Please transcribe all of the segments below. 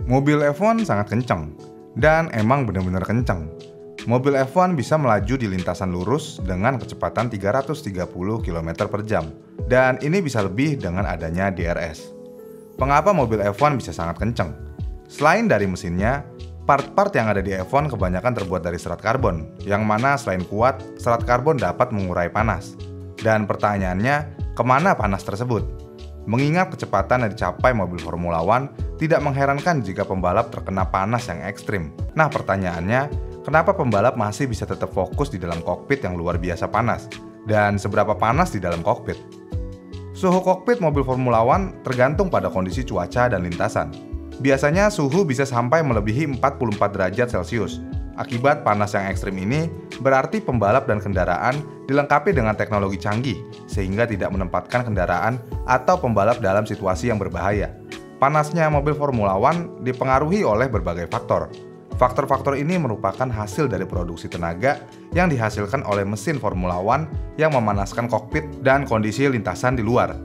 Mobil F1 sangat kencang, dan emang benar-benar kencang. Mobil F1 bisa melaju di lintasan lurus dengan kecepatan 330 km per jam, dan ini bisa lebih dengan adanya DRS. Mengapa mobil F1 bisa sangat kencang? Selain dari mesinnya, part-part yang ada di F1 kebanyakan terbuat dari serat karbon, yang mana selain kuat, serat karbon dapat mengurai panas. Dan pertanyaannya, kemana panas tersebut? Mengingat kecepatan yang dicapai mobil Formula One, tidak mengherankan jika pembalap terkena panas yang ekstrim. Nah, pertanyaannya, kenapa pembalap masih bisa tetap fokus di dalam kokpit yang luar biasa panas? Dan seberapa panas di dalam kokpit? Suhu kokpit mobil Formula One tergantung pada kondisi cuaca dan lintasan. Biasanya suhu bisa sampai melebihi 44 derajat Celcius. Akibat panas yang ekstrim ini, berarti pembalap dan kendaraan dilengkapi dengan teknologi canggih, sehingga tidak menempatkan kendaraan atau pembalap dalam situasi yang berbahaya. Panasnya mobil Formula One dipengaruhi oleh berbagai faktor. Faktor-faktor ini merupakan hasil dari produksi tenaga yang dihasilkan oleh mesin Formula One yang memanaskan kokpit dan kondisi lintasan di luar.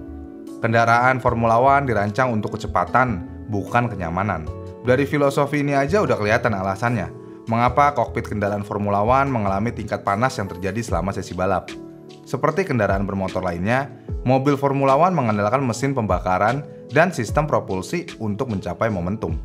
Kendaraan Formula One dirancang untuk kecepatan, bukan kenyamanan. Dari filosofi ini aja udah kelihatan alasannya. Mengapa kokpit kendaraan Formula One mengalami tingkat panas yang terjadi selama sesi balap. Seperti kendaraan bermotor lainnya, mobil Formula One mengandalkan mesin pembakaran dan sistem propulsi untuk mencapai momentum.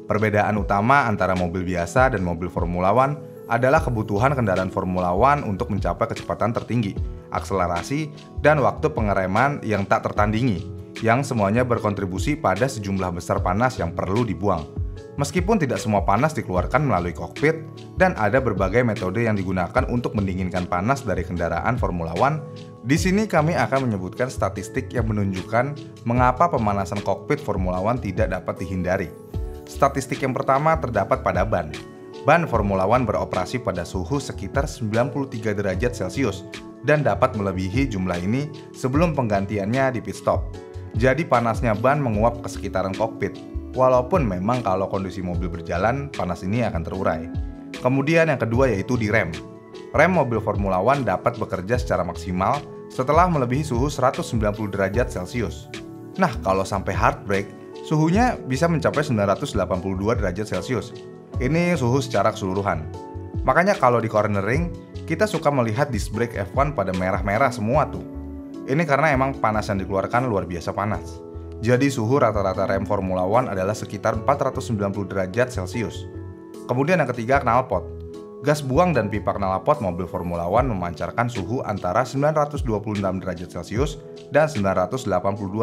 Perbedaan utama antara mobil biasa dan mobil Formula One adalah kebutuhan kendaraan Formula One untuk mencapai kecepatan tertinggi, akselerasi, dan waktu pengereman yang tak tertandingi, yang semuanya berkontribusi pada sejumlah besar panas yang perlu dibuang. Meskipun tidak semua panas dikeluarkan melalui kokpit, dan ada berbagai metode yang digunakan untuk mendinginkan panas dari kendaraan Formula One, di sini kami akan menyebutkan statistik yang menunjukkan mengapa pemanasan kokpit Formula One tidak dapat dihindari. Statistik yang pertama terdapat pada ban. Ban Formula One beroperasi pada suhu sekitar 93 derajat Celcius, dan dapat melebihi jumlah ini sebelum penggantiannya di pit stop. Jadi panasnya ban menguap ke sekitaran kokpit. Walaupun memang kalau kondisi mobil berjalan, panas ini akan terurai. Kemudian yang kedua yaitu di rem. Rem mobil Formula One dapat bekerja secara maksimal setelah melebihi suhu 190 derajat Celcius. Nah, kalau sampai hard brake, suhunya bisa mencapai 982 derajat Celcius. Ini suhu secara keseluruhan. Makanya kalau di cornering, kita suka melihat disc brake F1 pada merah-merah semua tuh. Ini karena emang panas yang dikeluarkan luar biasa panas. Jadi suhu rata-rata rem Formula One adalah sekitar 490 derajat Celcius. Kemudian yang ketiga, knalpot. Gas buang dan pipa knalpot mobil Formula One memancarkan suhu antara 926 derajat Celcius dan 982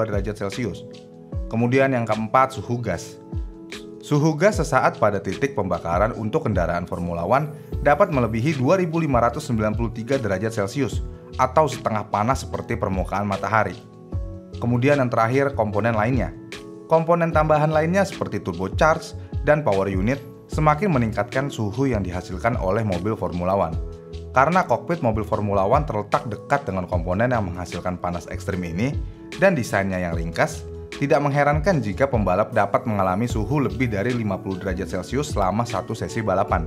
derajat Celcius. Kemudian yang keempat, suhu gas. Suhu gas sesaat pada titik pembakaran untuk kendaraan Formula One dapat melebihi 2593 derajat Celcius atau setengah panas seperti permukaan matahari. Kemudian yang terakhir, komponen lainnya. Komponen tambahan lainnya seperti turbocharge dan power unit semakin meningkatkan suhu yang dihasilkan oleh mobil Formula One. Karena kokpit mobil Formula One terletak dekat dengan komponen yang menghasilkan panas ekstrim ini dan desainnya yang ringkas, tidak mengherankan jika pembalap dapat mengalami suhu lebih dari 50 derajat Celcius selama satu sesi balapan.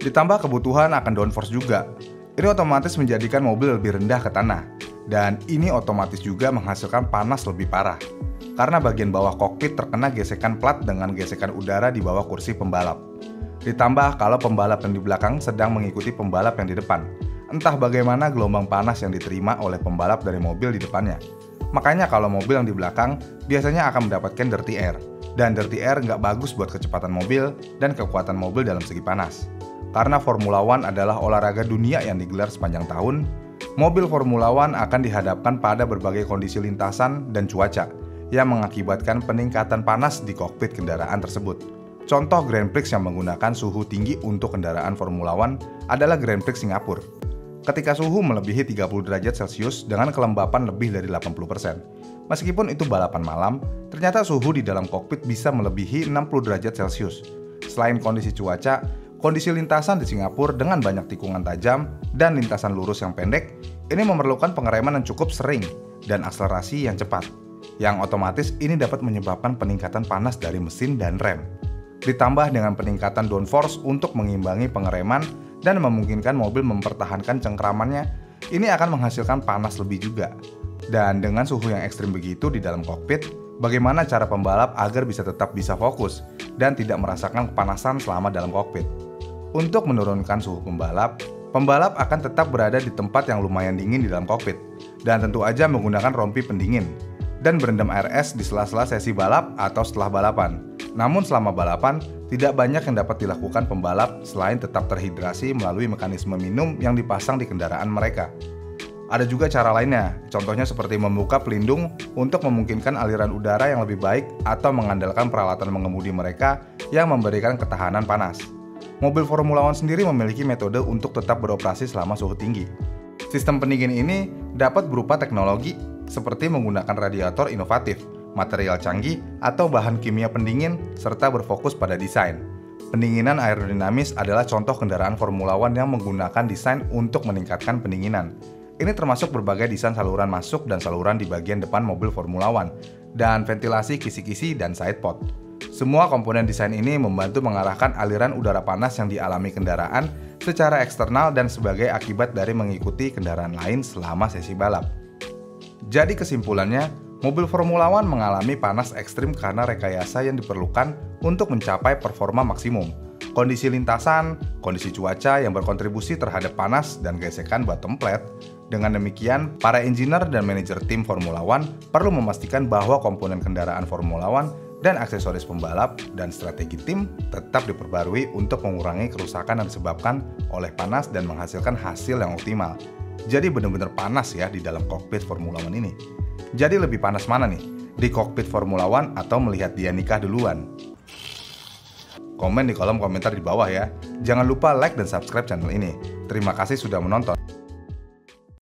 Ditambah kebutuhan akan downforce juga. Ini otomatis menjadikan mobil lebih rendah ke tanah. Dan ini otomatis juga menghasilkan panas lebih parah. Karena bagian bawah kokpit terkena gesekan plat dengan gesekan udara di bawah kursi pembalap. Ditambah kalau pembalap yang di belakang sedang mengikuti pembalap yang di depan. Entah bagaimana gelombang panas yang diterima oleh pembalap dari mobil di depannya. Makanya kalau mobil yang di belakang biasanya akan mendapatkan dirty air. Dan dirty air nggak bagus buat kecepatan mobil dan kekuatan mobil dalam segi panas. Karena Formula One adalah olahraga dunia yang digelar sepanjang tahun, mobil Formula One akan dihadapkan pada berbagai kondisi lintasan dan cuaca yang mengakibatkan peningkatan panas di kokpit kendaraan tersebut. Contoh Grand Prix yang menggunakan suhu tinggi untuk kendaraan Formula One adalah Grand Prix Singapura. Ketika suhu melebihi 30 derajat Celcius dengan kelembapan lebih dari 80%. Meskipun itu balapan malam, ternyata suhu di dalam kokpit bisa melebihi 60 derajat Celcius. Selain kondisi cuaca, kondisi lintasan di Singapura dengan banyak tikungan tajam dan lintasan lurus yang pendek, ini memerlukan pengereman yang cukup sering dan akselerasi yang cepat, yang otomatis ini dapat menyebabkan peningkatan panas dari mesin dan rem. Ditambah dengan peningkatan downforce untuk mengimbangi pengereman dan memungkinkan mobil mempertahankan cengkeramannya, ini akan menghasilkan panas lebih juga. Dan dengan suhu yang ekstrim begitu di dalam kokpit, bagaimana cara pembalap agar tetap bisa fokus dan tidak merasakan kepanasan selama dalam kokpit. Untuk menurunkan suhu pembalap, pembalap akan tetap berada di tempat yang lumayan dingin di dalam kokpit, dan tentu aja menggunakan rompi pendingin, dan berendam air es di sela-sela sesi balap atau setelah balapan. Namun selama balapan, tidak banyak yang dapat dilakukan pembalap selain tetap terhidrasi melalui mekanisme minum yang dipasang di kendaraan mereka. Ada juga cara lainnya, contohnya seperti membuka pelindung untuk memungkinkan aliran udara yang lebih baik atau mengandalkan peralatan mengemudi mereka yang memberikan ketahanan panas. Mobil Formula One sendiri memiliki metode untuk tetap beroperasi selama suhu tinggi. Sistem pendingin ini dapat berupa teknologi seperti menggunakan radiator inovatif, material canggih, atau bahan kimia pendingin, serta berfokus pada desain. Pendinginan aerodinamis adalah contoh kendaraan Formula One yang menggunakan desain untuk meningkatkan pendinginan. Ini termasuk berbagai desain saluran masuk dan saluran di bagian depan mobil Formula One, dan ventilasi kisi-kisi dan sidepod. Semua komponen desain ini membantu mengarahkan aliran udara panas yang dialami kendaraan secara eksternal dan sebagai akibat dari mengikuti kendaraan lain selama sesi balap. Jadi kesimpulannya, mobil Formula One mengalami panas ekstrim karena rekayasa yang diperlukan untuk mencapai performa maksimum. Kondisi lintasan, kondisi cuaca yang berkontribusi terhadap panas dan gesekan bottom plate. Dengan demikian, para engineer dan manajer tim Formula One perlu memastikan bahwa komponen kendaraan Formula One dan aksesoris pembalap dan strategi tim tetap diperbarui untuk mengurangi kerusakan yang disebabkan oleh panas dan menghasilkan hasil yang optimal. Jadi benar-benar panas ya di dalam kokpit Formula One ini. Jadi lebih panas mana nih? Di kokpit Formula One atau melihat dia nikah duluan? Komen di kolom komentar di bawah ya. Jangan lupa like dan subscribe channel ini. Terima kasih sudah menonton.